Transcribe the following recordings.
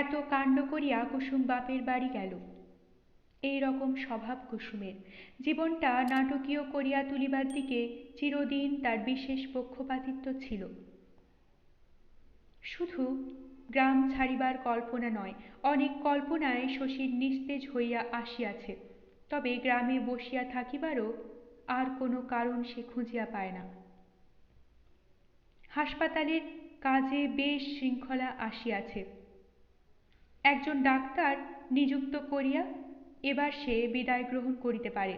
এত কাণ্ড করিয়া কুসুম বাপের বাড়ি গেল। এই রকম স্বভাব কুসুমের। জীবনটা নাটকীয় করিয়া তুলিবার দিকে চিরদিন তার বিশেষ পক্ষপাতিত্ব ছিল। শুধু গ্রাম ছাড়িবার কল্পনা নয়, অনেক কল্পনায় শশীর নিস্তেজ হইয়া আসিয়াছে, তবে গ্রামে বসিয়া থাকিবারও আর কোনো কারণ সে খুঁজিয়া পায় না। হাসপাতালের কাজে বেশ শৃঙ্খলা আসিয়াছে। একজন ডাক্তার নিযুক্ত করিয়া এবার সে বিদায় গ্রহণ করিতে পারে।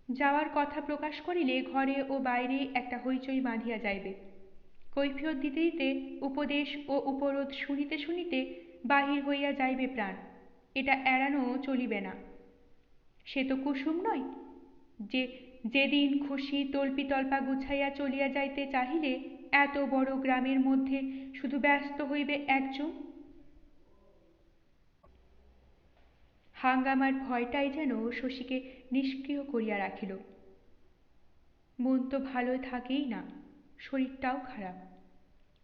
যাওয়ার কথা প্রকাশ করিলে ঘরে ও বাইরে একটা হইচই বাঁধিয়া যাইবে। কৈফিয়ত দিতে দিতে, উপদেশ ও উপরোধ শুনিতে শুনিতে বাহির হইয়া যাইবে প্রাণ। এটা এড়ানো চলিবে না। সে তো কুসুম নয় যে যেদিন খুশি তল্পিতল্পা গুছাইয়া চলিয়া যাইতে চাহিলে এত বড় গ্রামের মধ্যে শুধু ব্যস্ত হইবে একজন। হাঙ্গামার ভয়টাই যেন শশীকে নিষ্ক্রিয় করিয়া রাখিল। মন তো ভালো থাকেই না, শরীরটাও খারাপ।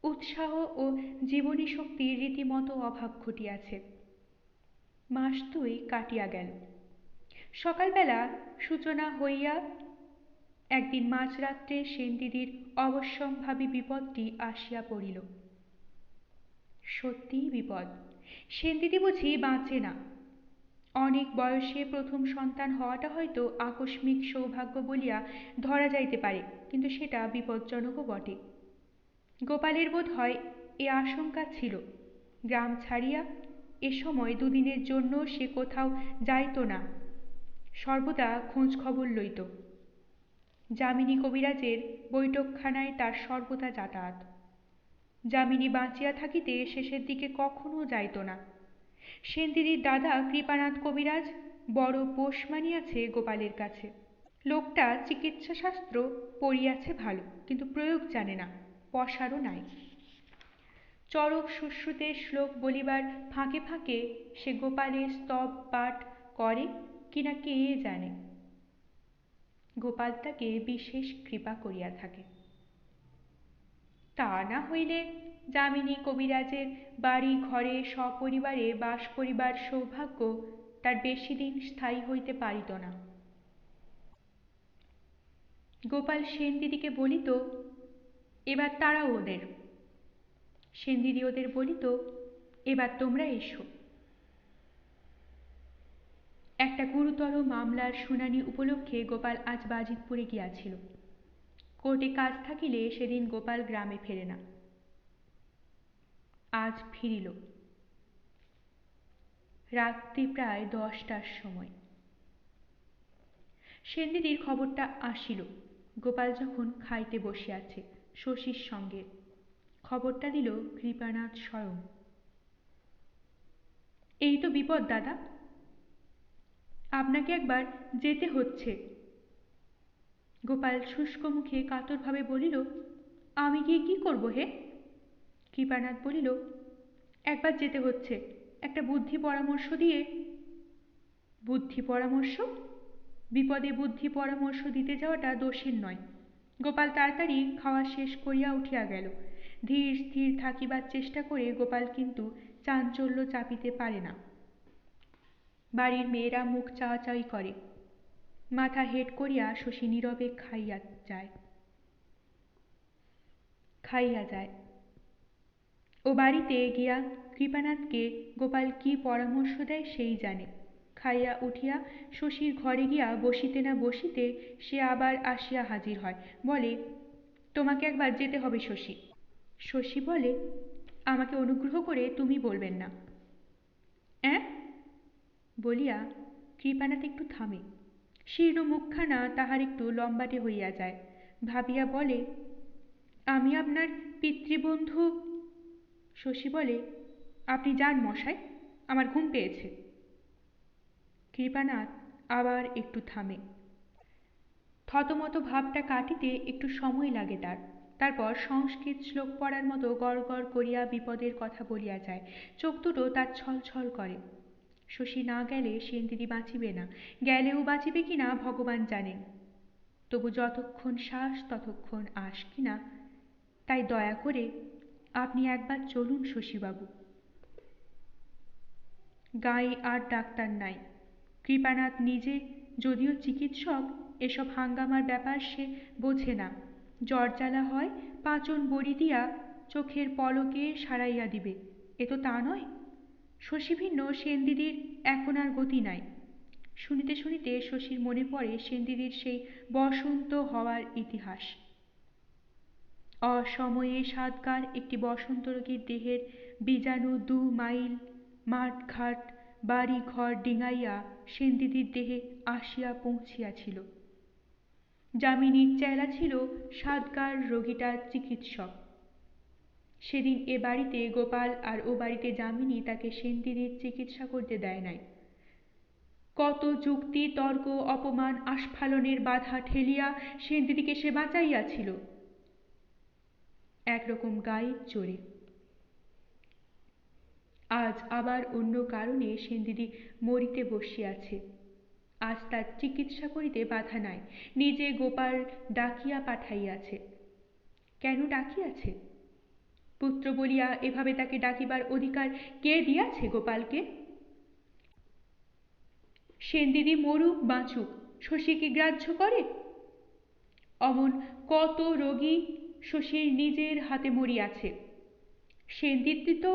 উৎসাহ ও জীবনী শক্তির রীতিমতো অভাব ঘটিয়াছে। মাস 2 কাটিয়া গেল। সকালবেলা সূচনা হইয়া একদিন মাঝরাত্রে সেনদিদির অবশ্যম্ভাবী বিপদটি আসিয়া পড়িল। সত্যিই বিপদ। সেনদিদি বুঝি বাঁচে না। অনেক বয়সে প্রথম সন্তান হওয়াটা হয়তো আকস্মিক সৌভাগ্য বলিয়া ধরা যাইতে পারে, কিন্তু সেটা বিপজ্জনকও বটে। গোপালের বোধ হয় এ আশঙ্কা ছিল। গ্রাম ছাড়িয়া এ সময় 2 দিনের জন্য সে কোথাও যাইত না, সর্বদা খোঁজ খবর লইত। যামিনী কবিরাজের বৈঠকখানায় তার সর্বদা যাতায়াত। যামিনী বাঁচিয়া থাকিতে শেষের দিকে কখনো যাইত না। সেনদিদির দাদা কৃপানাথ কবিরাজ বড় পোষ মানিয়াছে গোপালের কাছে। লোকটা চিকিৎসা শাস্ত্র পড়িয়াছে ভালো, কিন্তু প্রয়োগ জানে না, পসারও নাই। চরক সুশ্রুতের শ্লোক বলিবার ফাঁকে ফাঁকে সে গোপালের স্তব পাঠ করে কিনা কে জানে। গোপাল তাকে বিশেষ কৃপা করিয়া থাকে। তা না হইলে যামিনী কবিরাজের বাড়ি ঘরে সপরিবারে বাস করিবার সৌভাগ্য তার বেশি দিন স্থায়ী হইতে পারিত না। গোপাল সেনদিদিকে বলিত, এবার তাড়াও ওদের। সেনদিদি ওদের বলিত, এবার তোমরা এসো। একটা গুরুতর মামলার শুনানি উপলক্ষে গোপাল আজ বাজিতপুরে গিয়াছিল। কোর্টে কাজ থাকিলে সেদিন গোপাল গ্রামে ফেরে না। আজ ফিরিল রাত্রি প্রায় 10টার সময়। সেনদিদির খবরটা আসিল গোপাল যখন খাইতে বসিয়াছে শশীর সঙ্গে। খবরটা দিল কৃপানাথ স্বয়ং। এই তো বিপদ দাদা, আপনাকে একবার যেতে হচ্ছে। গোপাল শুষ্ক মুখে কাতরভাবে বলিল, আমি গিয়ে কি করব হে? কৃপানাথ বলিল, একবার যেতে হচ্ছে, একটা বুদ্ধি পরামর্শ দিয়ে। বুদ্ধি পরামর্শ? বিপদে বুদ্ধি পরামর্শ দিতে যাওয়াটা দোষের নয়। গোপাল তাড়াতাড়ি খাওয়া শেষ করিয়া উঠিয়া গেল। ধীর স্থির থাকিবার চেষ্টা করে গোপাল কিন্তু চাঞ্চল্য চাপিতে পারে না। বাড়ির মেয়েরা মুখ চাওয়াচাওয়ি করে। মাথা হেঁট করিয়া শশী নীরবে খাইয়া যায়। ও বাড়িতে গিয়া কৃপানাথকে গোপাল কি পরামর্শ দেয় সেই জানে। খাইয়া উঠিয়া শশীর ঘরে গিয়া বসিতে না বসিতে সে আবার আসিয়া হাজির হয়। বলে, তোমাকে একবার যেতে হবে শশী। শশী বলে, আমাকে অনুগ্রহ করে তুমি বলবেন না। অ্যাঁ বলিয়া কৃপানাথ একটু থামে। শীর্ণ মুখখানা তাহার একটু লম্বাটে হইয়া যায়। ভাবিয়া বলে, আমি আপনার পিতৃবন্ধু। শশী বলে, আপনি যান মশাই, আমার ঘুম পেয়েছে। কৃপানাথ আবার একটু থামে। থতমত ভাবটা কাটিতে একটু সময় লাগে তার। তারপর সংস্কৃত শ্লোক পড়ার মতো গড় গড় করিয়া বিপদের কথা বলিয়া যায়। চোখ দুটো তার ছলছল করে। শশী না গেলে সেনদিদি বাঁচিবে না, গেলেও বাঁচিবে কিনা ভগবান জানেন। তবু যতক্ষণ শ্বাস ততক্ষণ আস কিনা, তাই দয়া করে আপনি একবার চলুন শশীবাবু। গাঁয়ে আর ডাক্তার নাই। কৃপানাথ নিজে যদিও চিকিৎসক, এসব হাঙ্গামার ব্যাপার সে বোঝে না। জ্বর জ্বালা হয়, পাঁচন বড়ি দিয়া চোখের পলকে সারাইয়া দিবে, এ তো তা নয়। শশী ভিন্ন সেনদিদির এখন আর গতি নাই। শুনিতে শুনিতে শশীর মনে পড়ে সেনদিদির সেই বসন্ত হওয়ার ইতিহাস। অসময়ে সাতগার একটি বসন্ত রোগীর দেহের বীজাণু ২ মাইল মাঠঘাট বাড়ি ঘর ডিঙাইয়া সেনদিদির দেহে আসিয়া পৌঁছিয়াছিল। যামিনীর চেলা ছিল সাতগার রোগীটার চিকিৎসক। সেদিন এ বাড়িতে গোপাল আর ও বাড়িতে যামিনী তাকে সেনদিদির চিকিৎসা করতে দেয় নাই। কত যুক্তি তর্ক অপমান আস্ফালনের বাধা ঠেলিয়া সেনদিদিকে সে বাঁচাইয়াছিল একরকম গায়ের জোরে। আজ আবার অন্য কারণে সেনদিদি মরিতে বসিয়াছে। আজ তার চিকিৎসা করিতে বাধা নাই। নিজে গোপাল ডাকিয়া পাঠাইয়াছে। কেন ডাকিয়াছে? পুত্র বলিয়া এভাবে তাকে ডাকিবার অধিকার কে দিয়াছে গোপালকে? সেনদিদি মরুক বাঁচুক শশী কি গ্রাহ্য করে? অমন কত রোগী শশীর নিজের হাতে মরিয়াছে। সেনদিদি তো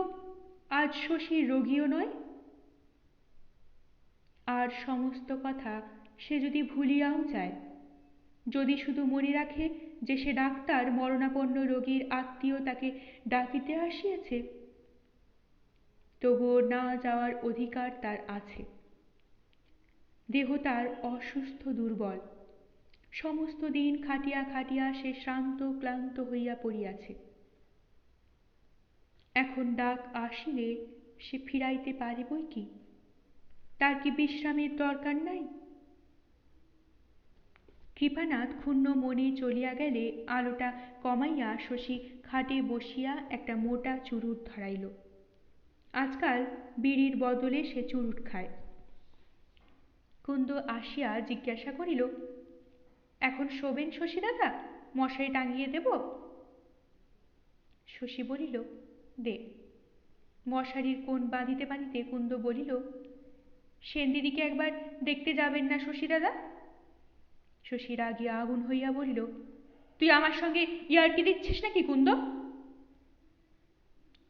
আজ শশীর রোগীও নয়। আর সমস্ত কথা সে যদি ভুলিয়াও যায়, যদি শুধু মনে রাখে যে সে ডাক্তার, মরণাপন্ন রোগীর আত্মীয় তাকে ডাকিতে আসিয়াছে, তবুও না যাওয়ার অধিকার তার আছে। দেহ তার অসুস্থ দুর্বল। সমস্ত দিন খাটিয়া খাটিয়া সে শ্রান্ত ক্লান্ত হইয়া পড়িয়াছে। এখন ডাক আসিলে সে ফিরাইতে পারে বই কি? তার কি বিশ্রামের দরকার নাই? কৃপানাথ ক্ষুণ্ণ মনে চলিয়া গেলে আলোটা কমাইয়া শশী খাটে বসিয়া একটা মোটা চুরুট ধরাইল। আজকাল বিড়ির বদলে সে চুরুট খায়। কুন্দ আসিয়া জিজ্ঞাসা করিল, এখন শোবেন শশী দাদা? মশারি টাঙিয়ে দেব? শশী বলিল, দে। মশারির কোণ বাঁধিতে বাঁধিতে কুন্দ বলিল, সেনদিদিকে একবার দেখতে যাবেন না শশী দাদা? শশী রাগিয়া আগুন হইয়া বলিল, তুই আমার সঙ্গে ইয়ার্কি দিচ্ছিস নাকি কুন্দ?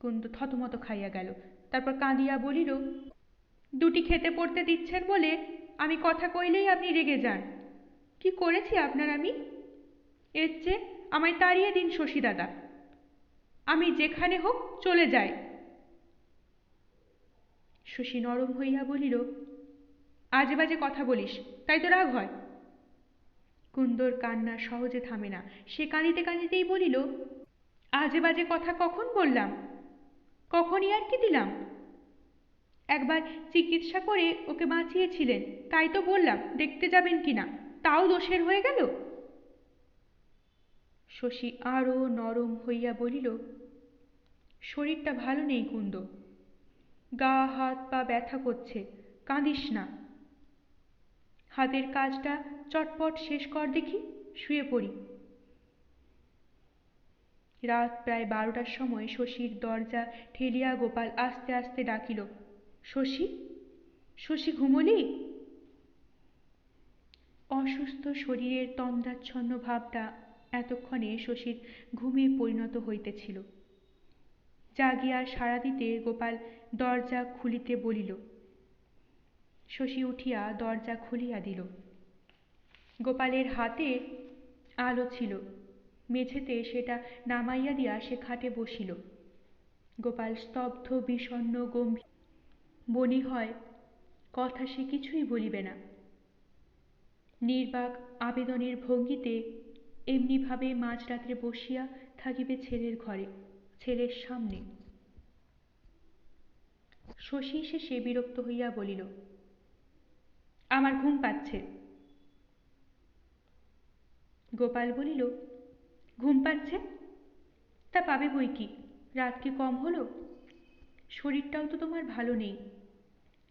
কুন্দ থতমত খাইয়া গেল। তারপর কাঁদিয়া বলিল, দুটি খেতে পড়তে দিচ্ছেন বলে আমি কথা কইলেই আপনি রেগে যান। কি করেছি আপনার আমি? এর চেয়ে আমায় তাড়িয়ে দিন শশী দাদা, আমি যেখানে হোক চলে যাই। শশী নরম হইয়া বলিল, আজে বাজে কথা বলিস তাই তো রাগ হয়? কুন্দর কান্না সহজে থামে না। সে কাঁদিতে কাঁদিতেই বলিল, আজে বাজে কথা কখন বললাম? কখন ইয়ার্কি দিলাম? একবার চিকিৎসা করে ওকে বাঁচিয়েছিলেন, তাই তো বললাম দেখতে যাবেন কিনা, তাও দোষের হয়ে গেল? শশী আরো নরম হইয়া বলিল, শরীরটা ভালো নেই কুন্দ, গা হাত পা ব্যথা করছে, কাঁদিস না। হাতের কাজটা চটপট শেষ কর দেখি, শুয়ে পড়ি। রাত প্রায় 12টার সময় শশীর দরজা ঠেলিয়া গোপাল আস্তে আস্তে ডাকিল, শশী, শশী ঘুমোলি? অসুস্থ শরীরের তন্দ্রাচ্ছন্ন ভাবটা এতক্ষণে শশীর ঘুমে পরিণত হইতেছিল। জাগিয়া সাড়া দিতে গোপাল দরজা খুলিতে বলিল। শশী উঠিয়া দরজা খুলিয়া দিল। গোপালের হাতে আলো ছিল। মেঝেতে সেটা নামাইয়া দিয়া সে খাটে বসিল। গোপাল স্তব্ধ বিষণ্ণ গম্ভীর। বনি হয় কথা সে কিছুই বলিবে না। নির্বাক আবেদনের ভঙ্গিতে এমনিভাবে মাঝরাত্রে বসিয়া থাকিবে ছেলের ঘরে, ছেলের সামনে। শশী শেষে বিরক্ত হইয়া বলিল, আমার ঘুম পাচ্ছে। গোপাল বলিল, ঘুম পাচ্ছে? তা পাবে বই কি, রাত কি কম হলো? শরীরটাও তো তোমার ভালো নেই।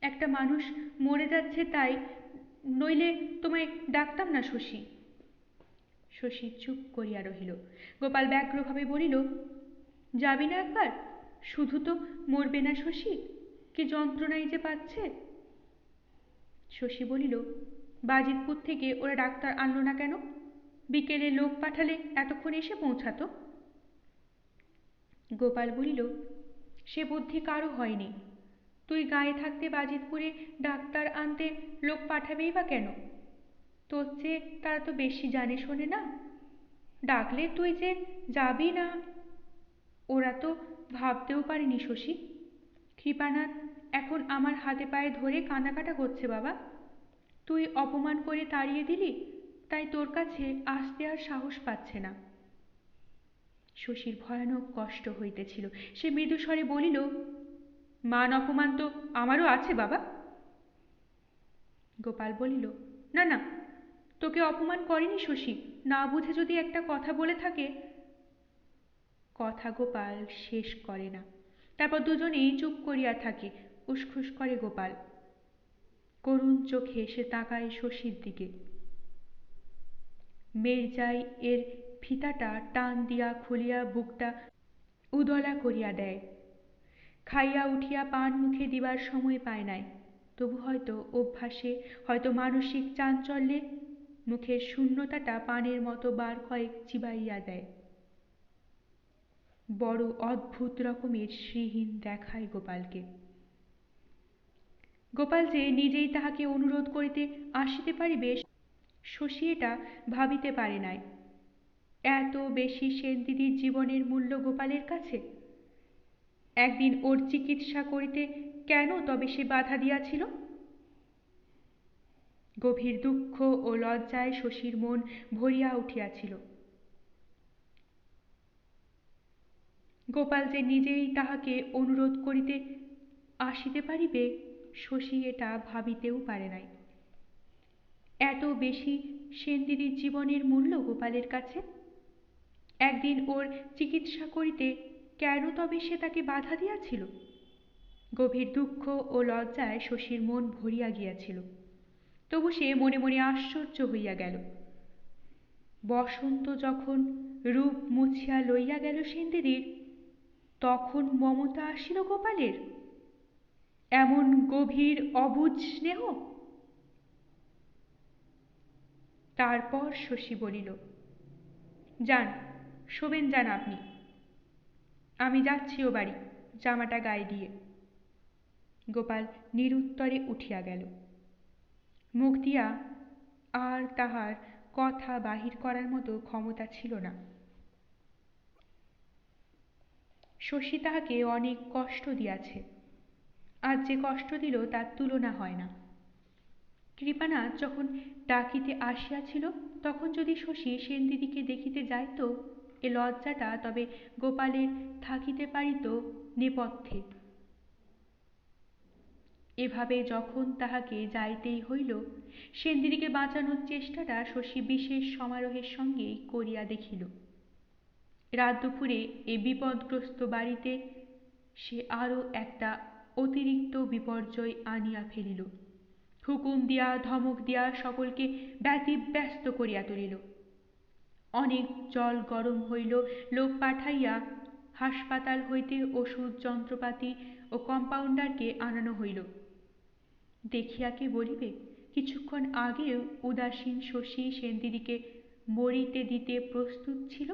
একটা মানুষ মরে যাচ্ছে তাই, নইলে তোমায় ডাকতাম না শশী। শশী চুপ করিয়া রহিল। গোপাল ব্যগ্রভাবে বলিল, যাবি না একবার? শুধু তো মরবে না শশী? কি যন্ত্রণাই যে পাচ্ছে। শশী বলিল, বাজিতপুর থেকে ওরা ডাক্তার আনলো না কেন? বিকেলে লোক পাঠালে এতক্ষণ এসে পৌঁছাতো। গোপাল বলিল, সে বুদ্ধি কারো হয়নি। তুই গায়ে থাকতে বাজিতপুরে ডাক্তার আনতে লোক পাঠাবেই বা কেন? তোর চেয়ে তারা তো বেশি জানে শোনে না। ডাকলে তুই যে যাবি না ওরা তো ভাবতেও পারেনি শশী। কৃপানাথ এখন আমার হাতে পায়ে ধরে কাঁদাকাটা করছে বাবা। তুই অপমান করে তাড়িয়ে দিলি, তাই তোর কাছে আসতে আর সাহস পাচ্ছে না। শশীর ভয়ানক কষ্ট হইতেছিল। সে মৃদুস্বরে বলিল, মান অপমান তো আমারও আছে বাবা। গোপাল বলিল, না না, তোকে অপমান করেনি শশী। না বুঝে যদি একটা কথা বলে থাকে। কথা গোপাল শেষ করে না। তারপর দুজনেই চুপ করিয়া থাকে। উসখুস করে গোপাল। করুণ চোখে সে তাকায় শশীর দিকে। মেরজাই এর ফিতাটা টান দিয়া খুলিয়া বুকটা উদলা করিয়া দেয়। খাইয়া উঠিয়া পান মুখে দিবার সময় পায় নাই। তবু হয়তো অভ্যাসে, হয়তো মানসিক চাঞ্চল্যে মুখের শূন্যতাটা পানের মতো বার কয়েক চিবাইয়া দেয়। বড় অদ্ভুত রকমের শ্রীহীন দেখায় গোপালকে। গোপাল যে নিজেই তাহাকে অনুরোধ করিতে আসিতে পারিবে শশী এটা ভাবিতে পারে নাই। এত বেশি সেনদিদির জীবনের মূল্য গোপালের কাছে? একদিন ওর চিকিৎসা করিতে কেন তবে সে বাধা দিয়াছিল? গভীর দুঃখ ও লজ্জায় শশীর মন ভরিয়া উঠিয়াছিল। গোপাল যে নিজেই তাহাকে অনুরোধ করিতে আসিতে পারিবে শশী এটা ভাবিতেও পারে নাই। এত বেশি সেনদিদির জীবনের মূল্য গোপালের কাছে? একদিন ওর চিকিৎসা করিতে কেন তবে সে তাকে বাধা দিয়াছিল? গভীর দুঃখ ও লজ্জায় শশীর মন ভরিয়া গিয়াছিল। তবু সে মনে মনে আশ্চর্য হইয়া গেল। বসন্ত যখন রূপ মুছিয়া লইয়া গেল সেনদিদির, তখন মমতা আসিল গোপালের? এমন গভীর অবুঝ স্নেহ? তারপর শশী বলিল, যান, শোবেন যান আপনি। আমি যাচ্ছি ও বাড়ি, জামাটা গায়ে দিয়ে। গোপাল নিরুত্তরে উঠিয়া গেল। মুখ দিয়া আর তাহার কথা বাহির করার মতো ক্ষমতা ছিল না। শশী তাহাকে অনেক কষ্ট দিয়াছে। আজ যে কষ্ট দিল তার তুলনা হয় না। কৃপানাথ যখন ডাকিতে আসিয়াছিল, তখন যদি শশী সেনদিদিকে দেখিতে যাইত, এ লজ্জাটা তবে গোপালের থাকিতে পারিত নেপথ্যে। এভাবে যখন তাহাকে যাইতেই হইল, সেনদিদিকে বাঁচানোর চেষ্টাটা শশী বিশেষ সমারোহের সঙ্গেই করিয়া দেখিল। রাত দুপুরে এ বিপদগ্রস্ত বাড়িতে সে আরও একটা অতিরিক্ত বিপর্যয় আনিয়া ফেলিল। হুকুম দিয়া ধমক দিয়া সকলকে ব্যতিব্যস্ত করিয়া তুলিল। অনেক জল গরম হইল, লোক পাঠাইয়া হাসপাতাল হইতে ওষুধ যন্ত্রপাতি ও কম্পাউন্ডারকে আনানো হইল। দেখিয়া কে বলিবে, কিছুক্ষণ আগেও উদাসীন শশী সেনদিদিকে মরিতে দিতে প্রস্তুত ছিল।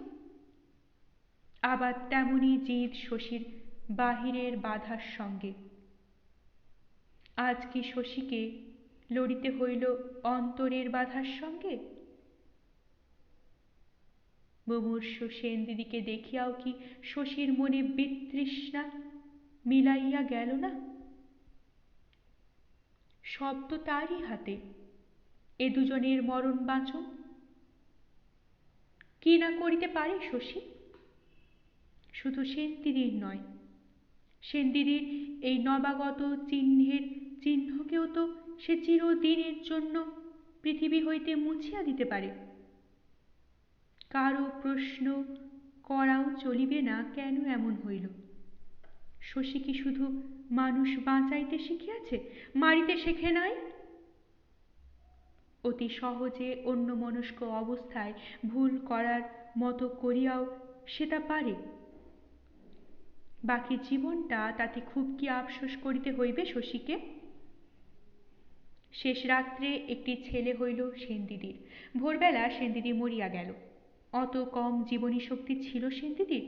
আবার তেমনি জিদ শশীর বাহিরের বাধার সঙ্গে। আজ কি শশীকে লড়িতে হইল অন্তরের বাধার সঙ্গে? মুমূর্ষু সেনদিদিকে দেখিয়াও কি শশীর মনে বিতৃষ্ণা মিলাইয়া গেল না? সব তো তারই হাতে। এ দুজনের মরণ বাঁচন। কি না করিতে পারে শশী? শুধু সেনদিদির নয়, সেনদিদির এই নবাগত চিহ্নের চিহ্নকেও তো সে চিরদিনের জন্য পৃথিবী হইতে মুছিয়া দিতে পারে। কারো প্রশ্ন করাও চলিবে না, কেন এমন হইল? শশী কি শুধু মানুষ বাঁচাইতে শিখিয়াছে, মারিতে শেখে নাই? অতি সহজে অন্যমনস্ক অবস্থায় ভুল করার মতো করিয়াও সে তা পারে। বাকি জীবনটা তাতে খুব কি আফসোস করিতে হইবে শশীকে? শেষ রাত্রে একটি ছেলে হইল সেনদিদির। ভোরবেলা সেনদিদি মরিয়া গেল। অত কম জীবনী শক্তি ছিল সেনদিদির?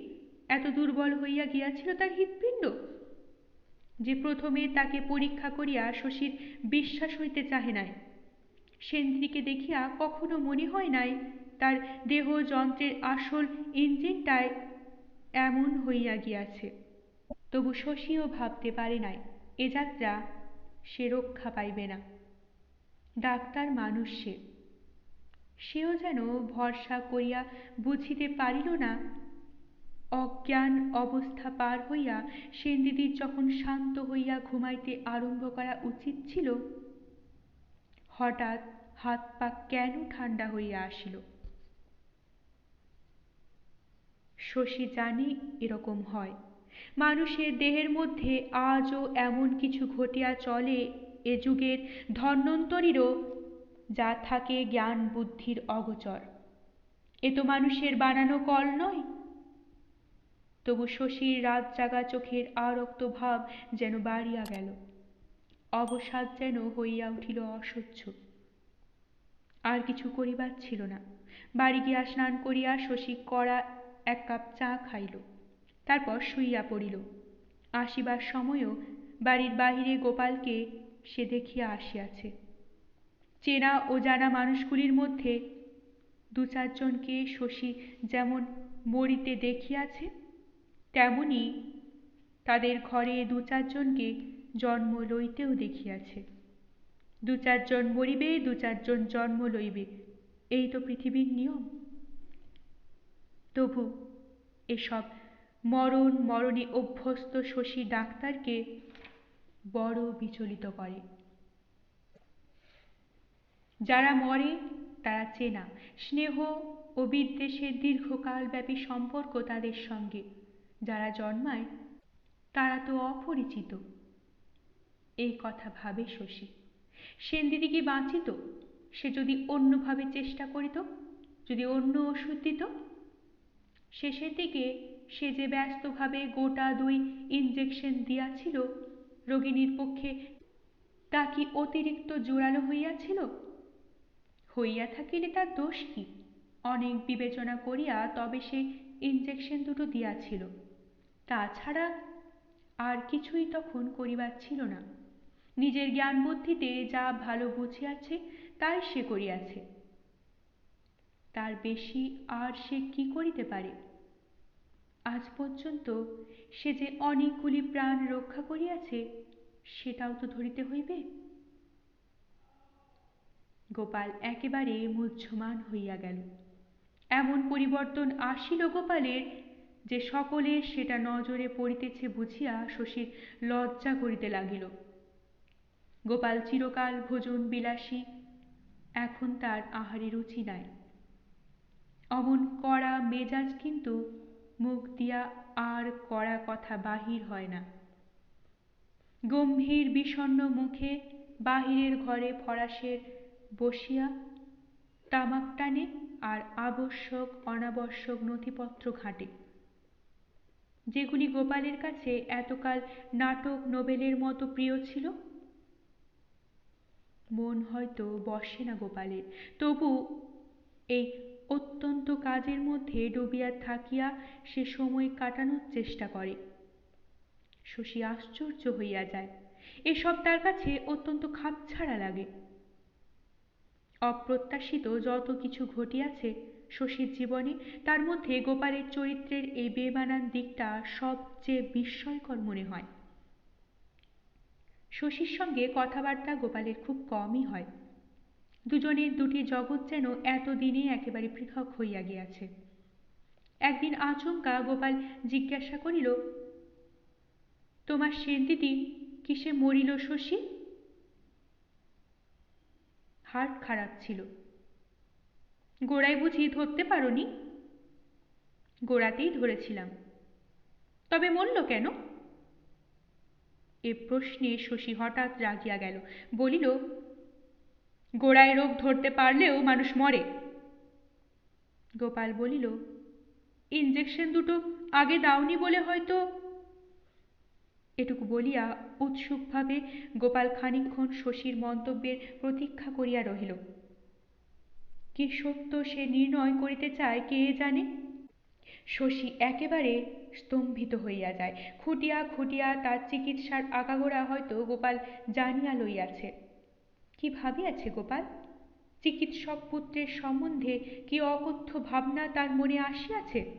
এত দুর্বল হইয়া গিয়াছিল তার হৃৎপিণ্ড যে প্রথমে তাকে পরীক্ষা করিয়া শশীর বিশ্বাস হইতে চাহে নাই। সেনদিদিকে দেখিয়া কখনো মনে হয় নাই তার দেহ যন্ত্রের আসল ইঞ্জিনটায় এমন হইয়া গিয়াছে। তবু শশীও ভাবতে পারে নাই এ যাত্রা সে রক্ষা পাইবে না। ডাক্তার মানুষ সেও যেন ভরসা করিয়া বুঝিতে পারিল না অজ্ঞান অবস্থা পার হইয়া সেনদিদির যখন শান্ত হইয়া ঘুমাইতে আরম্ভ করা উচিত ছিল, হঠাৎ হাত পা কেন ঠান্ডা হইয়া আসিল। শশী জানে এরকম হয়। মানুষের দেহের মধ্যে আজও এমন কিছু ঘটিয়া চলে এ যুগের ধন্বন্তরীরও, যা থাকে জ্ঞান বুদ্ধির অগোচর। এ তো মানুষের বানানো কল নয়। তবু শশীর রাত জাগা চোখের আরক্ত ভাব যেন বাড়িয়া গেল। অবসাদ যেন হইয়া উঠিল অসহ্য। আর কিছু করিবার ছিল না। বাড়ি গিয়া স্নান করিয়া শশী কড়া এক কাপ চা খাইল। তারপর শুইয়া পড়িল। আসিবার সময়ও বাড়ির বাহিরে গোপালকে সে দেখিয়া আসিয়াছে। চেনা ও জানা মানুষগুলির মধ্যে দু চারজনকে শশী যেমন মরিতে দেখিয়াছে, তেমনি তাদের ঘরে দু চারজনকে জন্ম লইতেও দেখিয়াছে। দু চারজন মরিবে, দু চারজন জন্ম লইবে, এই তো পৃথিবীর নিয়ম। তবু এসব মরণ মরণে অভ্যস্ত শশী ডাক্তারকে বড় বিচলিত করে। যারা মরে তারা চেনা, স্নেহ ও বিদ্বেষের দীর্ঘকালব্যাপী সম্পর্ক তাদের সঙ্গে। যারা জন্মায় তারা তো অপরিচিত। এই কথা ভাবে শশী। সেনদিদি কি বাঁচিত? সে যদি অন্যভাবে চেষ্টা করিত, যদি অন্য ওষুধ দিত। শেষের দিকে সে যে ব্যস্তভাবে গোটা 2 ইঞ্জেকশন দিয়াছিল রোগিণীর পক্ষে, তা কি অতিরিক্ত জোরালো হইয়াছিল? হইয়া থাকিলে তার দোষ কি? অনেক বিবেচনা করিয়া তবে সে ইঞ্জেকশন দুটো দিয়াছিল। তাছাড়া আর কিছুই তখন করিবার ছিল না। নিজের জ্ঞান বুদ্ধিতে যা ভালো বুঝিয়াছে তাই সে করিয়াছে। তার বেশি আর সে কি করিতে পারে? আজ পর্যন্ত সে যে অনেকগুলি প্রাণ রক্ষা করিয়াছে, সেটাও তো ধরিতে হইবে। গোপাল একেবারে মুহ্যমান হইয়া গেল। এমন পরিবর্তন আসিল গোপালের যে সকলের সেটা নজরে পড়িতেছে বুঝিয়া শশীর লজ্জা করিতে লাগিল। গোপাল চিরকাল ভোজন বিলাসী, এখন তার আহারে রুচি নাই। অমন কড়া মেজাজ কিন্তু মুখ দিয়া আর কড়া কথা বাহির হয় না। গম্ভীর বিষণ্ণ মুখে বাহিরের ঘরে ফরাসের বসিয়া তামাক টানে আর আবশ্যক অনাবশ্যক নথিপত্র ঘাঁটে, যেগুলি গোপালের কাছে এতকাল নাটক নোবেলের মতো প্রিয় ছিল। মন হয়তো বসে না গোপালের, তবু এই অত্যন্ত কাজের মধ্যে ডুবিয়া থাকিয়া সে সময় কাটানোর চেষ্টা করে। শশী আশ্চর্য হইয়া যায়। এসব তার কাছে অত্যন্ত খাপছাড়া লাগে। অপ্রত্যাশিত যত কিছু ঘটিয়াছে শশীর জীবনে, তার মধ্যে গোপালের চরিত্রের এই বেমানান দিকটা সবচেয়ে বিস্ময়কর মনে হয়। শশীর সঙ্গে কথাবার্তা গোপালের খুব কমই হয়। দুজনের দুটি জগৎ যেন এতদিনে একেবারে পৃথক হইয়া গিয়াছে। একদিন আচমকা গোপাল জিজ্ঞাসা করিল, তোমার সেনদিদি কিসে মরিল শশী? হার্ট খারাপ ছিল। গোড়ায় বুঝি ধরতে পারোনি? গোড়াতেই ধরেছিলাম। তবে মরল কেন? এ প্রশ্নে শশী হঠাৎ রাগিয়া গেল। বলিল, গোড়ায় রোগ ধরতে পারলেও মানুষ মরে। গোপাল বলিল, ইঞ্জেকশন দুটো আগে দাওনি বলে হয়তো। এটুকু বলিয়া উৎসুকভাবে গোপাল খানিকক্ষণ শশীর মন্তব্যের প্রতীক্ষা করিয়া রহিল। কি সত্য সে নির্ণয় করিতে চায় কে জানে। শশী একেবারে স্তম্ভিত হইয়া যায়। খুঁটিয়া খুঁটিয়া তার চিকিৎসার আগাগোড়া হয়তো গোপাল জানিয়া লইয়াছে। কি ভাবিয়াছে গোপাল? চিকিৎসক পুত্রের সম্বন্ধে কি অকথ্য ভাবনা তার মনে আসিয়াছে?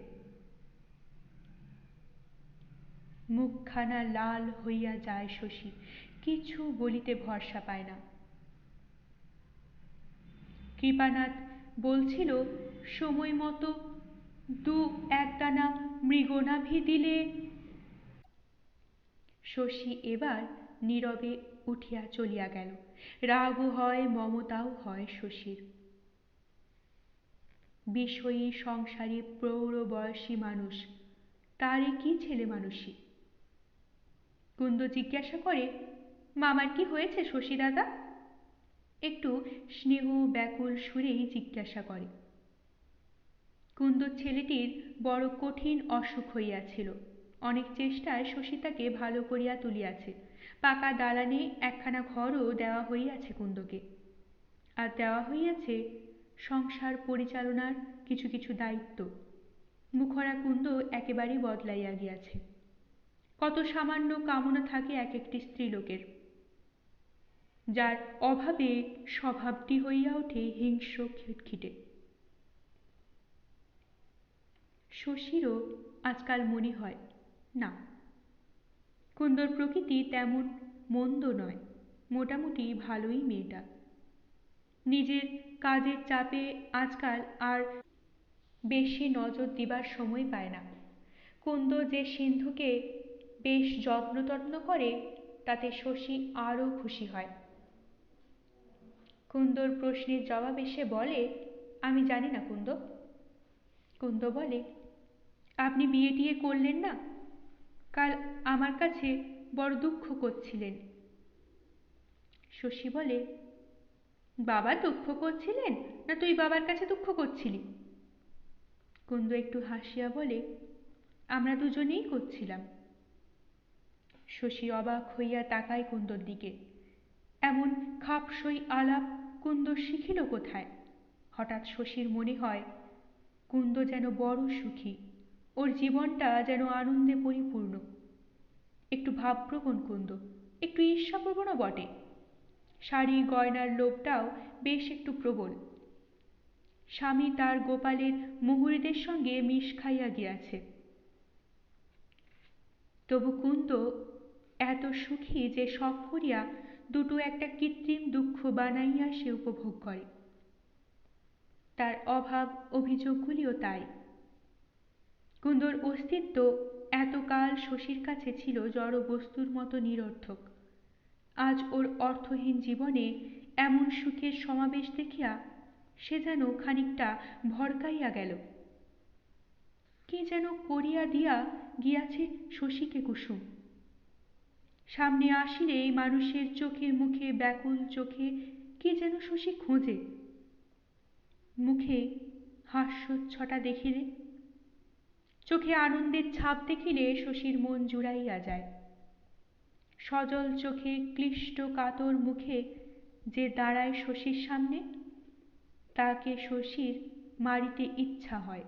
মুখখানা লাল হইয়া যায় শশী, কিছু বলিতে ভরসা পায় না। কৃপানাথ বলছিল সময় মতো দু-একদানা মৃগনাভি দিলে। শশী এবার নীরবে উঠিয়া চলিয়া গেল। রাগও হয় মমতাও হয় শশীর। বিষয়ী সংসারী প্রৌঢ় বয়সী মানুষ, তারই কি ছেলে মানুষই। কুন্দ জিজ্ঞাসা করে, মামার কি হয়েছে শশী দাদা? একটু স্নেহ ব্যাকুল সুরেই জিজ্ঞাসা করে। কুন্দর ছেলেটির বড় কঠিন অসুখ হইয়াছিল। অনেক চেষ্টায় শশী তাকে ভালো করিয়া তুলিয়াছে। পাকা দালানে একখানা ঘরও দেওয়া হইয়াছে কুন্দকে, আর দেওয়া হইয়াছে সংসার পরিচালনার কিছু কিছু দায়িত্ব। মুখরা কুন্দ একেবারেই বদলাইয়া গিয়াছে। কত সামান্য কামনা থাকে এক একটি স্ত্রীলোকের, যার অভাবে স্বভাবটি হইয়া ওঠে হিংস্র খিটখিটে। শশীরও আজকাল মনে হয়, না, কুন্দর প্রকৃতি তেমন মন্দ নয়, মোটামুটি ভালোই মেয়েটা। নিজের কাজের চাপে আজকাল আর বেশি নজর দিবার সময় পায় না। কুন্দ যে সিন্ধুকে বেশ যত্ন করে, তাতে শশী আরও খুশি হয়। কুন্দর প্রশ্নের জবাবে সে বলে, আমি জানি না কুন্দ। কুন্দ বলে, আপনি বিয়ে টিয়ে করলেন না, কাল আমার কাছে বড় দুঃখ করছিলেন। শশী বলে, বাবা দুঃখ করছিলেন না তুই বাবার কাছে দুঃখ করছিলি? কুন্দ একটু হাসিয়া বলে, আমরা দুজনেই করছিলাম। শশী অবাক হইয়া তাকায় কুন্দর দিকে। এমন খাপসই আলাপ কুন্দ শিখিল কোথায়? হঠাৎ শশীর মনে হয় কুন্দ যেন বড় সুখী, ওর জীবনটা যেন আনন্দে পরিপূর্ণ। একটু ভাবপ্রবণ কুন্দ, একটু ঈর্ষাপ্রবণও বটে। শাড়ি গয়নার লোভটাও বেশ একটু প্রবল। স্বামী তার গোপালের মুহুরীদের সঙ্গে মিশ খাইয়া গিয়াছে। তবু কুন্দ এত সুখী যে শখ করিয়া দুটো একটা কৃত্রিম দুঃখ বানাইয়া সে উপভোগ করে। তার অভাব অভিযোগগুলিও তাই। কুন্দর অস্তিত্ব এতকাল শশীর কাছে ছিল জড় বস্তুর মতো নিরর্থক। আজ ওর অর্থহীন জীবনে এমন সুখের সমাবেশ দেখিয়া সে যেন খানিকটা ভড়কাইয়া গেল। কি যেন করিয়া দিয়া গিয়াছে শশীকে কুসুম। সামনে আসিলেই মানুষের চোখে মুখে ব্যাকুল চোখে কি যেন শশী খোঁজে। মুখে হাস্যোচ্ছটা দেখিলে, চোখে আনন্দের ছাপ দেখিলে শশীর মন জুড়াইয়া যায়। সজল চোখে ক্লিষ্ট কাতর মুখে যে দাঁড়ায় শশীর সামনে, তাকে শশীর মারিতে ইচ্ছা হয়।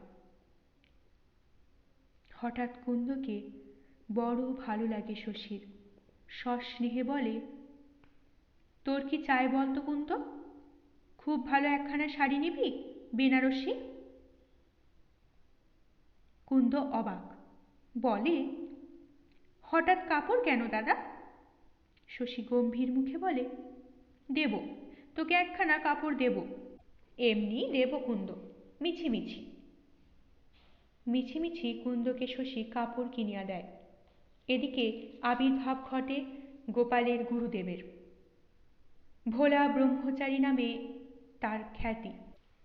হঠাৎ কুন্দকে বড় ভালো লাগে শশীর। সস্নেহে বলে, তোর কি চাই বলতো কুন্দ? খুব ভালো একখানা শাড়ি নিবি, বেনারসি? কুন্দ অবাক, বলে, হঠাৎ কাপড় কেন দাদা? শশী গম্ভীর মুখে বলে, দেব, তোকে একখানা কাপড় দেব। এমনি দেব কুন্দ, মিছিমিছি। মিছিমিছি কুন্দকে শশী কাপড় কিনিয়া দেয়। এদিকে আবির্ভাব ঘটে গোপালের গুরুদেবের। ভোলা ব্রহ্মচারী নামে তার খ্যাতি।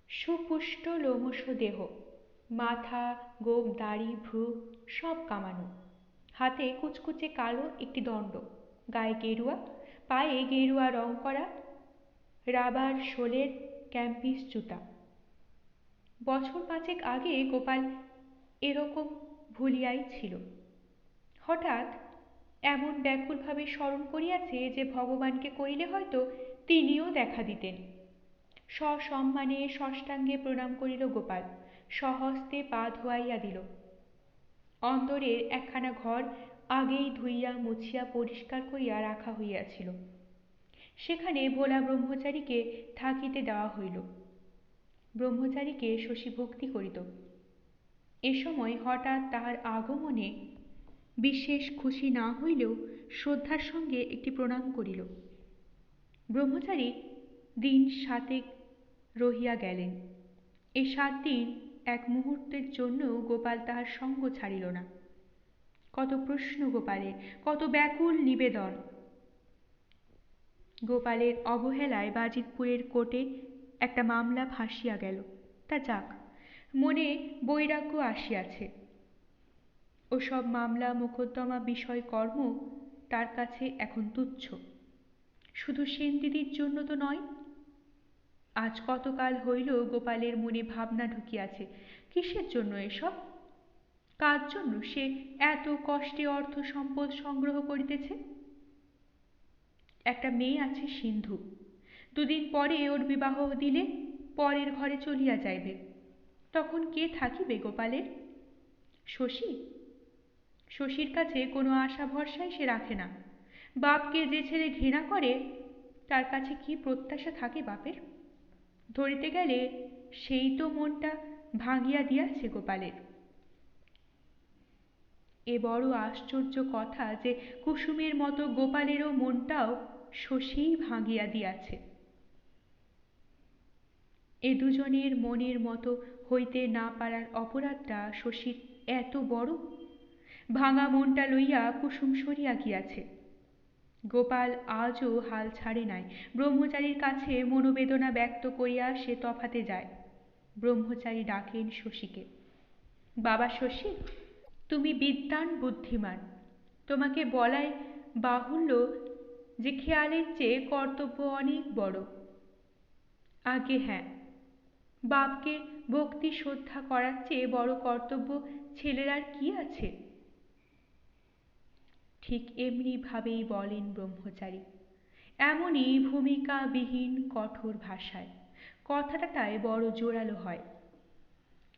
সুপুষ্ট লোমশ দেহ, মাথা গোঁফ দাড়ি ভ্রু সব কামানো, হাতে কুচকুচে কালো একটি দণ্ড, গায়ে গেরুয়া, পায়ে গেরুয়া রং করা রাবার শোলের ক্যাম্পিস জুতা। বছর পাঁচেক আগে গোপাল এরকম ভুলিয়াই ছিল। হঠাৎ এমন ব্যাকুলভাবে স্মরণ করিয়াছে যে ভগবানকে কইলে হয়তো তিনিও দেখা দিতেন। সসম্মানে ষষ্ঠাঙ্গে প্রণাম করিল গোপাল, স্বহস্তে পা ধোয়াইয়া দিল। অন্দরের একখানা ঘর আগেই ধুইয়া মুছিয়া পরিষ্কার করিয়া রাখা হইয়াছিল, সেখানে ভোলা ব্রহ্মচারীকে থাকিতে দেওয়া হইল। ব্রহ্মচারীকে শশী ভক্তি করিত। এ সময় হঠাৎ তাহার আগমনে বিশেষ খুশি না হইলেও শ্রদ্ধার সঙ্গে একটি প্রণাম করিল। ব্রহ্মচারী দিন 7 রহিয়া গেলেন। এই 7 দিন এক মুহূর্তের জন্য গোপাল তাহার সঙ্গ ছাড়িল না। কত প্রশ্ন গোপালের, কত ব্যাকুল নিবেদন। গোপালের অবহেলায় বাজিতপুরের কোর্টে একটা মামলা ফাঁসিয়া গেল, তা যাক, মনে বৈরাগ্য আসিয়াছে। ওসব মামলা মোকদ্দমা বিষয় কর্ম তার কাছে এখন তুচ্ছ। শুধু সেনদিদির জন্য তো নয়। আজ কতকাল হইল গোপালের মনে ভাবনা ঢুকিয়াছে, কিসের জন্য এসব, কার জন্য সে এত কষ্টে অর্থ সম্পদ সংগ্রহ করিতেছে। একটা মেয়ে আছে সিন্ধু, দুদিন পরে ওর বিবাহ দিলে পরের ঘরে চলিয়া যাইবে। তখন কে থাকিবে গোপালের? শশী? শশীর কাছে কোনো আশা ভরসাই সে রাখে না। বাপকে যে ছেলে ঘৃণা করে, তার কাছে কি প্রত্যাশা থাকে বাপের? ধরিতে গেলে সেই তো মনটা ভাঙিয়া দিয়াছে গোপালের। এ বড় আশ্চর্য কথা যে কুসুমের মতো গোপালেরও মনটাও শশীই ভাঙিয়া দিয়াছে। এ দুজনের মনের মতো হইতে না পারার অপরাধটা শশীর এত বড়। ভাঙা মনটা লইয়া কুসুম সরিয়া গিয়াছে। গোপাল আজও হাল ছাড়ে নাই। ব্রহ্মচারীর কাছে মনোবেদনা ব্যক্ত করিয়া সে তফাতে যায়। ব্রহ্মচারী ডাকেন শশীকে, বাবা শশী, তুমি বিদ্বান বুদ্ধিমান, তোমাকে বলাই বাহুল্য যে খেয়ালের চেয়ে কর্তব্য অনেক বড়। আগে হ্যাঁ, বাপকে ভক্তি শ্রদ্ধা করার চেয়ে বড় কর্তব্য ছেলের আর কি আছে? ঠিক এমনি ভাবেই বলেন ব্রহ্মচারী, এমনই ভূমিকাবিহীন কঠোর ভাষায়। কথাটা তাই বড় জোরালো হয়।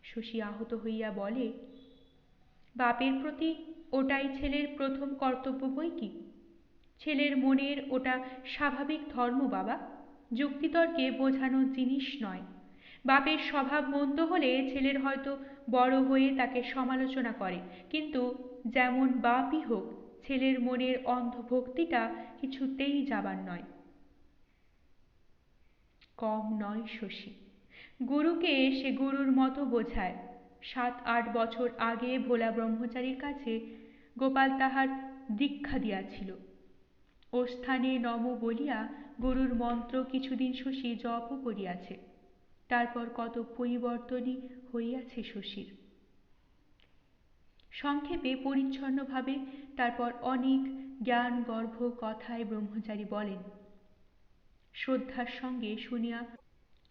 শশী আহত হইয়া বলে, বাপের প্রতি ওটাই ছেলের প্রথম কর্তব্য বই কি? ছেলের মনের ওটা স্বাভাবিক ধর্ম বাবা, যুক্তিতর্কে বোঝানোর জিনিস নয়। বাপের স্বভাব মন্দ হলে ছেলের হয়তো বড় হয়ে তাকে সমালোচনা করে, কিন্তু যেমন বাপই হোক, ছেলের মনের অন্ধভক্তিটা কিছুতেই যাবার নয়। কম নয় শশী, গুরুকে সে গুরুর মতো বোঝায়। 7-8 বছর আগে ভোলা ব্রহ্মচারীর কাছে গোপাল তাহার দীক্ষা দিয়াছিল। ও স্থানে নম বলিয়া গুরুর মন্ত্র কিছুদিন শশী জপও করিয়াছে। তারপর কত পরিবর্তনই হইয়াছে শশীর। সংক্ষেপে পরিচ্ছন্নভাবে তারপর অনেক জ্ঞান গর্ভ কথায় ব্রহ্মচারী বলেন। শ্রদ্ধার সঙ্গে শুনিয়া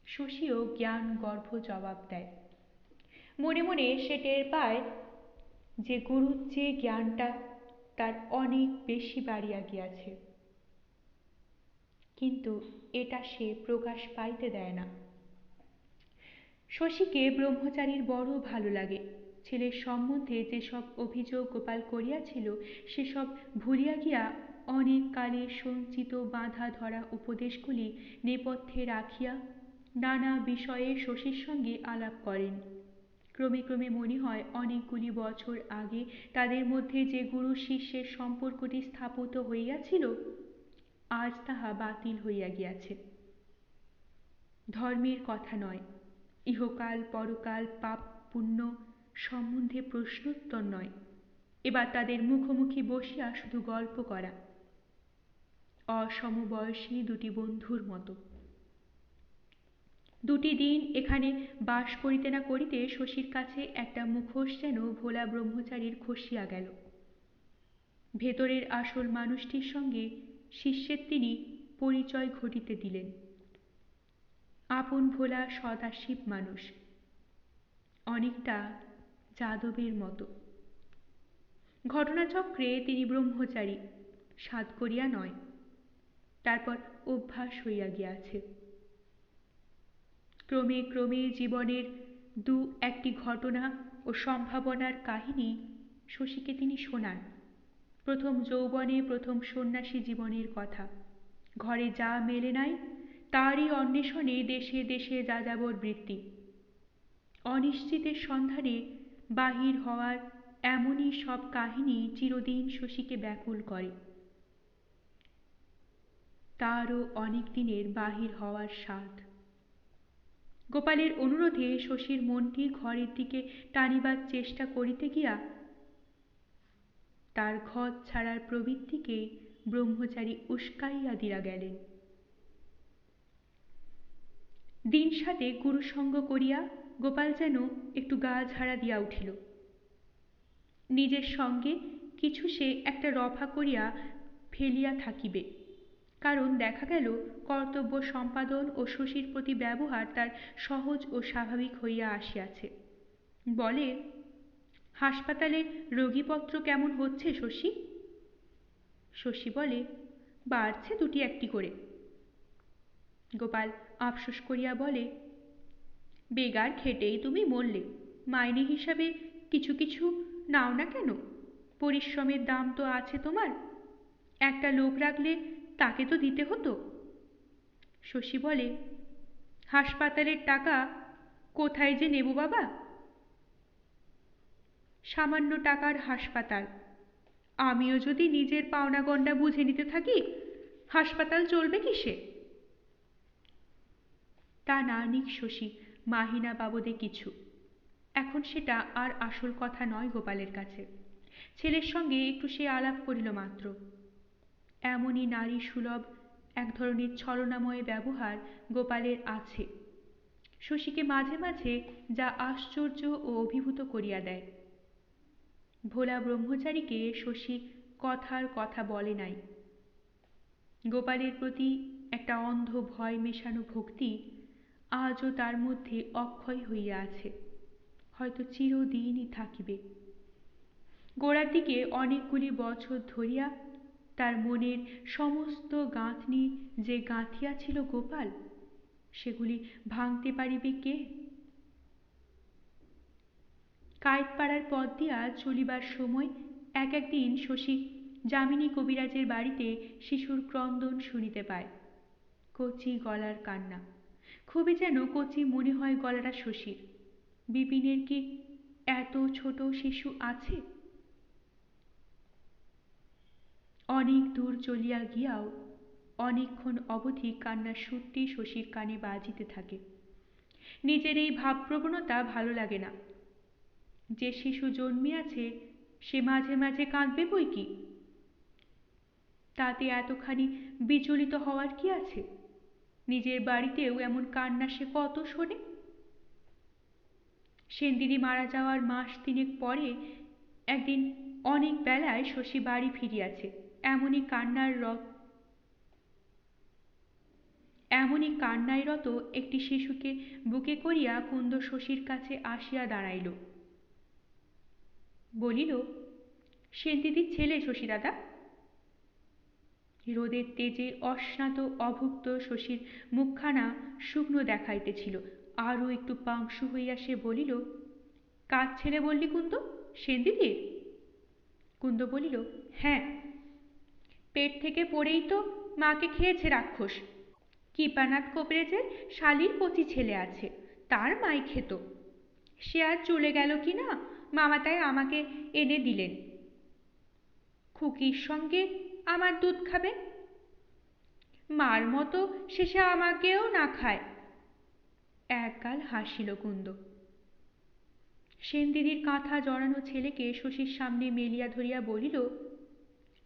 শশীও জ্ঞান গর্ভ জবাব দেয়। মনে মনে সে টের পায় যে গুরুর চেয়ে জ্ঞানটা তার অনেক বেশি বাড়িয়া গিয়াছে, কিন্তু এটা সে প্রকাশ পাইতে দেয় না। শশীকে ব্রহ্মচারীর বড় ভালো লাগে। ছেলের সম্বন্ধে যেসব অভিযোগ গোপাল করিয়াছিল সেসব ভুলিয়া গিয়া অনেক কালে সঞ্চিত বাঁধা ধরা উপদেশগুলি নেপথ্যে রাখিয়া নানা বিষয়ে শশীর সঙ্গে আলাপ করেন। ক্রমে ক্রমে মনে হয় অনেকগুলি বছর আগে তাদের মধ্যে যে গুরু শিষ্যের সম্পর্কটি স্থাপিত হইয়াছিল, আজ তাহা বাতিল হইয়া গিয়াছে। ধর্মের কথা নয়, ইহকাল পরকাল পাপ পুণ্য সম্বন্ধে প্রশ্নোত্তর নয়, এবার তাদের মুখোমুখি বসিয়া শুধু গল্প করা, অসমবয়সী দুটি বন্ধুর মতো। দুটি দিন এখানে বাস করিতে না করিতে শশীর কাছে একটা মুখোশ যেন ভোলা ব্রহ্মচারীর খসিয়া গেল। ভেতরের আসল মানুষটির সঙ্গে শিষ্যের তিনি পরিচয় ঘটিতে দিলেন। আপন ভোলা সদাশিব মানুষ, অনেকটা যাদবের মতো। ঘটনাচক্রে তিনি ব্রহ্মচারী, সাধ করিয়া নয়। তারপর অভ্যাস হইয়া গিয়াছে। ক্রমে ক্রমে জীবনের দু একটি ঘটনা ও সম্ভাবনার কাহিনী শশীকে তিনি শোনান। প্রথম যৌবনে প্রথম সন্ন্যাসী জীবনের কথা। ঘরে যা মেলে নাই তারই অন্বেষণে দেশে দেশে যাযাবর বৃত্তি। অনিশ্চিতের সন্ধানে বাহির হওয়ার এমনই সব কাহিনী চিরদিন শশীকে ব্যাকুল করে। তারও অনেক দিনের বাহির হওয়ার স্বাদ। গোপালের অনুরোধে শশীর মনটি ঘরের দিকে টানিবার চেষ্টা করিতে গিয়া তার ঘর ছাড়ার প্রবৃত্তিকে ব্রহ্মচারী উস্কাইয়া দিয়া গেলেন। দিন সাথে গুরুসঙ্গ করিয়া গোপাল যেন একটু গা ঝাড়া দিয়া উঠিল। নিজের সঙ্গে কিছু সে একটা রফা করিয়া ফেলিয়া থাকিবে, কারণ দেখা গেল কর্তব্য সম্পাদন ও শশীর প্রতি ব্যবহার তার সহজ ও স্বাভাবিক হইয়া আসিয়াছে। বলে, হাসপাতালে রোগীপত্র কেমন হচ্ছে শশী? শশী বলে, বাড়ছে দুটি একটি করে। গোপাল আফসোস করিয়া বলে, বেগার খেটেই তুমি মরলে, মাইনে হিসাবে কিছু কিছু নাও না কেন? পরিশ্রমের দাম তো আছে তোমার, একটা লোক রাখলে তাকে তো দিতে হতো। শশী বলে, হাসপাতালের টাকা কোথায় যে নেব বাবা? সামান্য টাকার হাসপাতাল, আমিও যদি নিজের পাওনা গন্ডা বুঝে নিতে থাকি, হাসপাতাল চলবে কিসে? তা না নিক শশী মাহিনা বাবদে কিছু, এখন সেটা আর আসল কথা নয় গোপালের কাছে। ছেলের সঙ্গে একটু সে আলাপ করিল মাত্র। এমনই নারী সুলভ এক ধরনের ছলনাময় ব্যবহার গোপালের আছে, শশীকে মাঝে মাঝে যা আশ্চর্য ও অভিভূত করিয়া দেয়। ভোলা ব্রহ্মচারীকে শশী কথার কথা বলে নাই। গোপালের প্রতি একটা অন্ধ ভয় মেশানো ভক্তি আজও তার মধ্যে অক্ষয় হইয়া আছে, হয়তো চিরদিনই থাকিবে। গোড়ার দিকে অনেকগুলি বছর ধরিয়া তার মনের সমস্ত গাঁথনি যে গাঁথিয়াছিল গোপাল, সেগুলি ভাঙতে পারিবে কে? কায়েতপাড়ার পথ দিয়া চলিবার সময় এক একদিন শশী যামিনী কবিরাজের বাড়িতে শিশুর ক্রন্দন শুনিতে পায়। কচি গলার কান্না, খুবই যেন কচি মনে হয় গলাটা শশীর। বিপিনের কি এত ছোট শিশু আছে? অনেক দূর চলিয়া গিয়াও অনেকক্ষণ অবধি কান্নার সুরটি শশীর কানে বাজিতে থাকে। নিজের এই ভাবপ্রবণতা ভালো লাগে না। যে শিশু জন্মিয়াছে সে মাঝে মাঝে কাঁদবে বই কি, তাতে এতখানি বিচলিত হওয়ার কি আছে? নিজের বাড়িতেও এমন কান্না সে কত শোনে। সেনদিদি মারা যাওয়ার মাস তিনেক পরে একদিন অনেক বেলায় শশী বাড়ি ফিরিয়াছে। এমনই কান্নায় রত একটি শিশুকে বুকে করিয়া কুন্দ শশীর কাছে আসিয়া দাঁড়াইল। বলিল, সেনদিদির ছেলে শশী দাদা। রোদের তেজে অস্নাত অভুক্ত শশীর মুখখানা শুকনো দেখাইতেছিল। আরও একটু পাংশু হইয়া সে বলিল, কার ছেলে বললি কুন্দ? সেনদিদির? কুন্দ বলিল, হ্যাঁ। পেট থেকে পড়েই তো মাকে খেয়েছে রাক্ষস। কৃপানাথ কবিরাজের শালীর কচি ছেলে আছে, তার মাই খেত। সে আর চলে গেল কি না, মামা তাই আমাকে এনে দিলেন। খুকির সঙ্গে আমার দুধ খাবে, মার মতো শেষে আমাকেও না খায়। একগাল হাসিল কুন্দ। সেনদিদির কাঁথা জড়ানো ছেলেকে শশীর সামনে মেলিয়া ধরিয়া বলিল,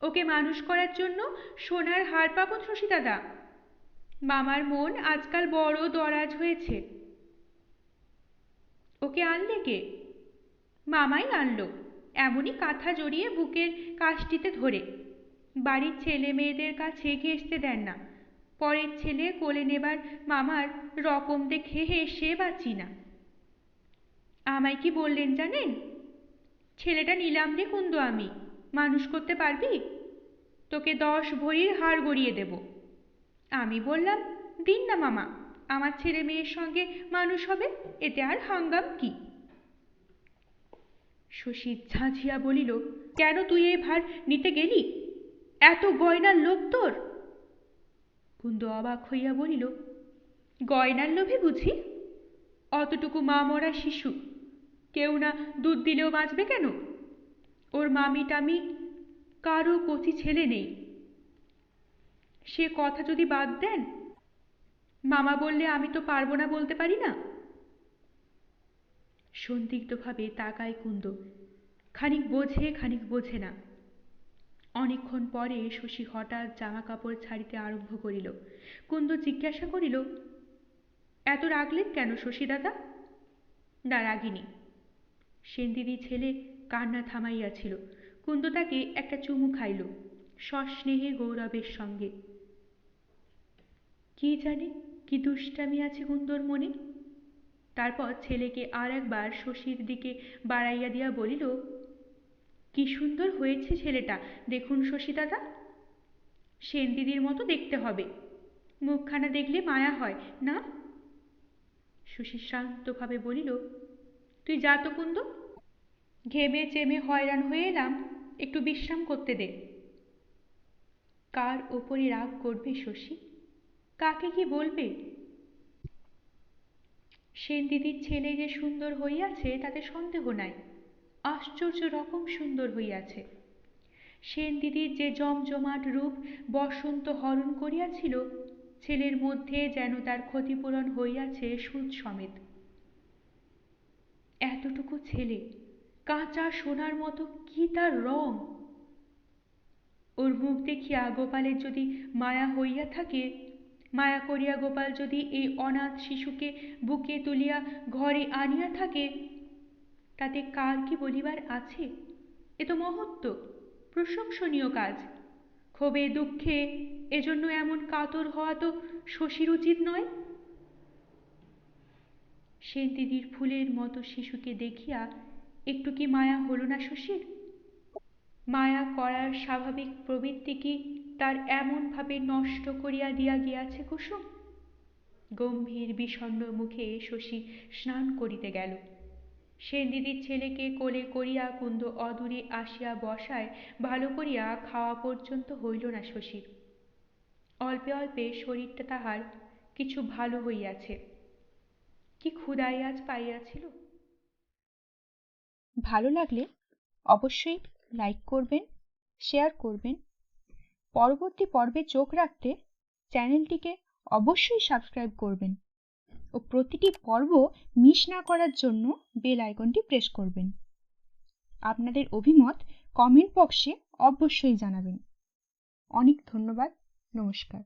ওকে মানুষ করার জন্য সোনার হার পাবো শশী দাদা। মামার মন আজকাল বড় দরাজ হয়েছে। ওকে আনলে কে? মামাই আনলো, এমনই কাঁথা জড়িয়ে বুকের কাছটিতে ধরে। বাড়ির ছেলে মেয়েদের কাছে ঘেঁষতে দেন না, পরের ছেলে কোলে নেবার মামার রকম দেখে হেসে বাঁচি না। আমায় কি বললেন জানেন? ছেলেটা নিলাম রে কুন্দ আমি, মানুষ করতে পারবি? তোকে 10 ভরির হার গড়িয়ে দেব। আমি বললাম, দিন না মামা, আমার ছেলে মেয়ের সঙ্গে মানুষ হবে, এতে আর হাঙ্গাম কি? শশী ঝাঁঝিয়া বলিল, কেন তুই এই ভার নিতে গেলি? এত গয়নার লোভ তোর? কুন্দ অবাক হইয়া বলিল, গয়নার লোভে বুঝি? অতটুকু মা মরা শিশু, কেউ না দুধ দিলেও বাঁচবে কেন? ওর মামি টামি কারো কচি ছেলে নেই। সে কথা যদি বাদ দেন, মামা বললে আমি তো পারবো না বলতে পারি না। সন্দিগ্ধভাবে তাকায় কুন্দ, খানিক বোঝে খানিক বোঝে না। অনেকক্ষণ পরে শশী হঠাৎ জামা কাপড় ছাড়িতে আরম্ভ করিল। কুন্দ জিজ্ঞাসা করিল, এত রাগলেন কেন শশী দাদা? না, রাগিনি। সেনদিদি ছেলে কান্না থামাইয়াছিল। কুন্দ তাকে একটা চুমু খাইল সস্নেহে গৌরবের সঙ্গে। কি জানে কি দুষ্টামি আছে কুন্দর মনে। তারপর ছেলেকে আর একবার শশীর দিকে বাড়াইয়া দিয়া বলিল, কি সুন্দর হয়েছে ছেলেটা, দেখুন শশী দাদা। সেনদিদির মতো দেখতে হবে, মুখখানা দেখলে মায়া হয় না? শশী শান্তভাবে বলিল, তুই যা তো কুন্দ, ঘেমে চেমে হয়রান হয়ে এলাম, একটু বিশ্রাম করতে দে। কার ওপরে রাগ করবে শশী? কাকে কি বলবে? সেনদিদির ছেলে যে সুন্দর হইয়াছে তাতে সন্দেহ নাই, আশ্চর্য রকম সুন্দর হইয়াছে। সেনদিদির যে জমজমাট রূপ বসন্ত হরণ করিয়াছিল, ছেলের মধ্যে যেন তার ক্ষতিপূরণ হইয়াছে সুদ সমেত। এতটুকু ছেলে, কাঁচা সোনার মতো কি তার রং! ওর মুখ দেখিয়া গোপালের যদি মায়া হইয়া থাকে, মায়া করিয়া গোপাল যদি এই অনাথ শিশুকে বুকে তুলিয়া ঘরে আনিয়া থাকে, তাতে কার কি বলিবার আছে? এ তো মহত্ব, প্রশংসনীয় কাজ। ক্ষোভে দুঃখে এজন্য এমন কাতর হওয়া তো শশীর উচিত নয়। সেনদিদির ফুলের মতো শিশুকে দেখিয়া একটু কি মায়া হল না শশীর? মায়া করার স্বাভাবিক প্রবৃত্তি কি তার এমনভাবে নষ্ট করিয়া দিয়া গিয়াছে কুসুম? গম্ভীর বিষণ্ণ মুখে শশী স্নান করিতে গেল। সেনদিদির ছেলেকে কোলে করিয়া কুন্দ অদূরে আসিয়া বসায় ভালো করিয়া খাওয়া পর্যন্ত হইল না শশীর। অল্পে অল্পে শরীরটা তাহার কিছু ভালো হইয়াছে। কি ক্ষুধাই আজ পাইয়াছিল। ভালো লাগলে অবশ্যই লাইক করবেন, শেয়ার করবেন। পরবর্তী পর্বে চোখ রাখতে চ্যানেলটিকে অবশ্যই সাবস্ক্রাইব করবেন ও প্রতিটি পর্ব মিস না করার জন্য বেল আইকনটি প্রেস করবেন। আপনাদের অভিমত কমেন্ট বক্সে অবশ্যই জানাবেন। অনেক ধন্যবাদ। নমস্কার।